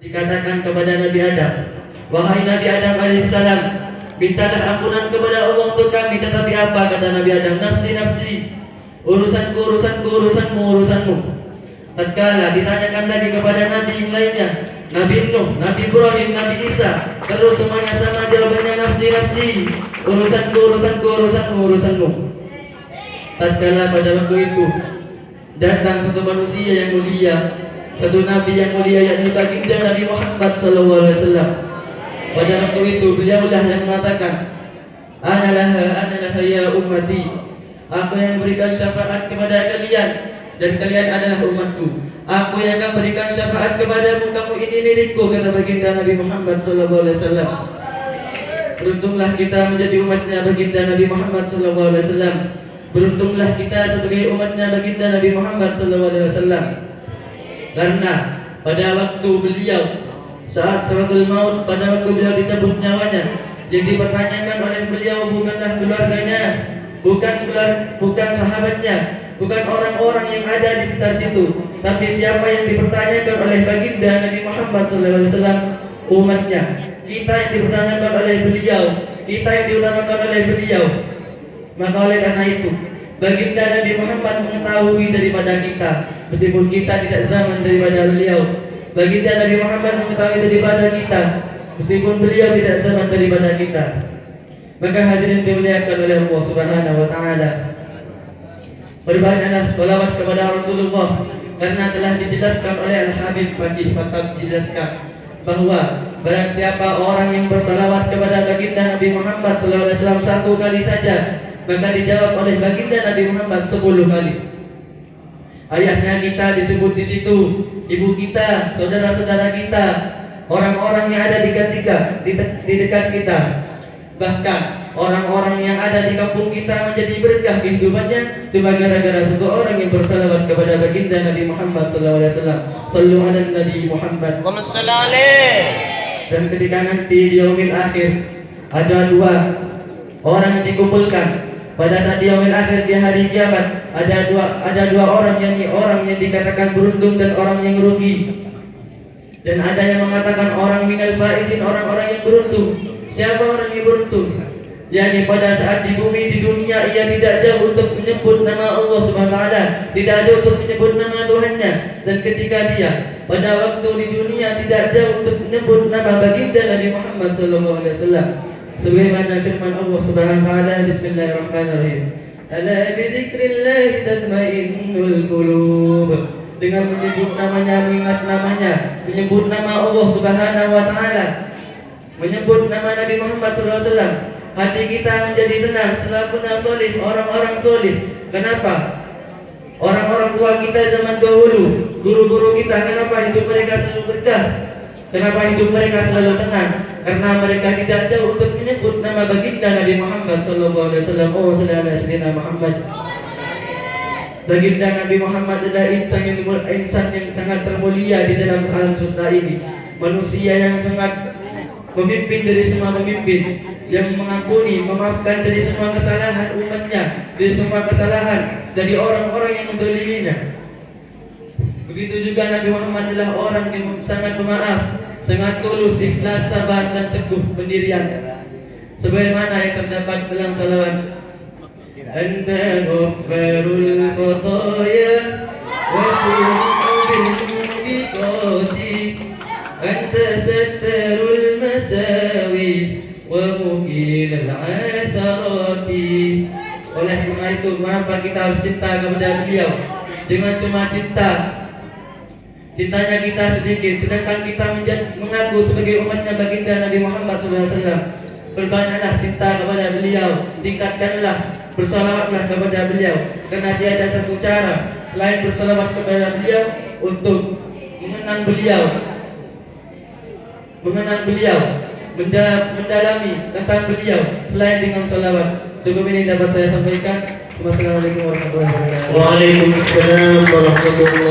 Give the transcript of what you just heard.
Dikatakan kepada Nabi Adam, wahai Nabi Adam alaihissalam, mintalah ampunan kepada Allah untuk kami. Tetapi apa kata Nabi Adam? Nafsi, nafsi, urusanku, urusanku, urusanmu, urusanmu. Tatkala ditanyakan lagi kepada Nabi yang lainnya, Nabi Nuh, Nabi Ibrahim, Nabi Isa, terus semuanya sama jawabannya, nafsi, nafsi, urusanku, urusanku, urusanmu, urusanmu. Tatkala pada waktu itu datang satu manusia yang mulia, satu nabi yang mulia, yakni baginda Nabi Muhammad SAW. Pada waktu itu beliaulah yang mengatakan, Ana laha ya ummati, aku yang berikan syafaat kepada kalian dan kalian adalah umatku. Aku yang akan berikan syafaat kepadamu, kamu ini milikku, kata baginda Nabi Muhammad SAW. Beruntunglah kita menjadi umatnya baginda Nabi Muhammad SAW. Beruntunglah kita sebagai umatnya baginda Nabi Muhammad SAW. Karena pada waktu beliau saat suratul maut, pada waktu beliau dicabut nyawanya, yang dipertanyakan oleh beliau bukanlah keluarganya, bukan sahabatnya, bukan orang-orang yang ada di sekitar situ, tapi siapa yang dipertanyakan oleh baginda Nabi Muhammad SAW? Umatnya. Kita yang dipertanyakan oleh beliau, kita yang diutamakan oleh beliau. Maka oleh karena itu, baginda Nabi Muhammad mengetahui daripada kita, meskipun kita tidak zaman daripada beliau. Baginda Nabi Muhammad mengetahui daripada kita, meskipun beliau tidak zaman daripada kita. Maka hadirin dimuliakan oleh Allah Subhanahu wa taala, berbanyaklah salawat kepada Rasulullah, karena telah dijelaskan oleh Al-Habib Faqih Fatab, dijelaskan bahwa barang siapa orang yang bersalawat kepada baginda Nabi Muhammad SAW satu kali saja, maka dijawab oleh baginda Nabi Muhammad 10 kali. Ayahnya kita disebut di situ, ibu kita, saudara-saudara kita, orang-orang yang ada di dekat kita. Bahkan orang-orang yang ada di kampung kita menjadi berkah kehidupannya cuma gara-gara satu orang yang bersalawat kepada baginda Nabi Muhammad SAW. Sallu ala Nabi Muhammad. Dan ketika nanti di yaumil akhir ada dua orang yang dikumpulkan. Pada saat di yaumil akhir di hari kiamat ada dua orang, yakni orang yang dikatakan beruntung dan orang yang rugi. Dan ada yang mengatakan orang minal faizin, orang-orang yang beruntung. Siapa orang yang beruntung? yakni pada saat di bumi di dunia ia tidak jauh untuk menyebut nama Allah Subhanahu wa taala, tidak ada untuk menyebut nama Tuhannya, dan ketika dia pada waktu di dunia tidak jauh untuk menyebut nama baginda Nabi Muhammad sallallahu alaihi wasallam, sebagaimana firman Allah Subhanahu wa taala, bismillahirrahmanirrahim, ala bi dzikrillah tatmainnul qulub. Dengan menyebut namanya, mengingat namanya, menyebut nama Allah Subhanahu wa taala, menyebut nama Nabi Muhammad sallallahu alaihi wasallam, hati kita menjadi tenang. Salafun solih, orang-orang solih. Kenapa? Orang-orang tua kita zaman dahulu, guru-guru kita, kenapa hidup mereka selalu berkah? Kenapa hidup mereka selalu tenang? Karena mereka tidak jauh untuk menyebut nama baginda Nabi Muhammad sallallahu alaihi wasallam. Oh sallallahu alaihi wasallam Muhammad. Baginda Nabi Muhammad adalah insan yang sangat termulia di dalam alam semesta ini. Manusia yang sangat memimpin dari semua pemimpin, yang mengampuni, memaafkan dari semua kesalahan umatnya, dari semua kesalahan dari orang-orang yang menzaliminya. Begitu juga Nabi Muhammad adalah orang yang sangat pemaaf, sangat tulus, ikhlas, sabar dan teguh pendirian. Sebagaimana yang terdapat dalam salawat, Anta ghaffarul khataya wa tu'bil biqati, Anta sattarul masawi wa mukilal atharati. Oleh karena itu, mengapa kita harus cinta kepada beliau? Dengan cuma cintanya kita sedikit, sedangkan kita mengaku sebagai umatnya baginda Nabi Muhammad SAW. Berbanyaklah cinta kepada beliau, tingkatkanlah, bersalawatlah kepada beliau, karena dia ada satu cara selain bersalawat kepada beliau untuk mengenang beliau, mendalami tentang beliau selain dengan salawat. Cukup ini dapat saya sampaikan. Wassalamualaikum warahmatullahi wabarakatuh. Waalaikumsalam warahmatullahi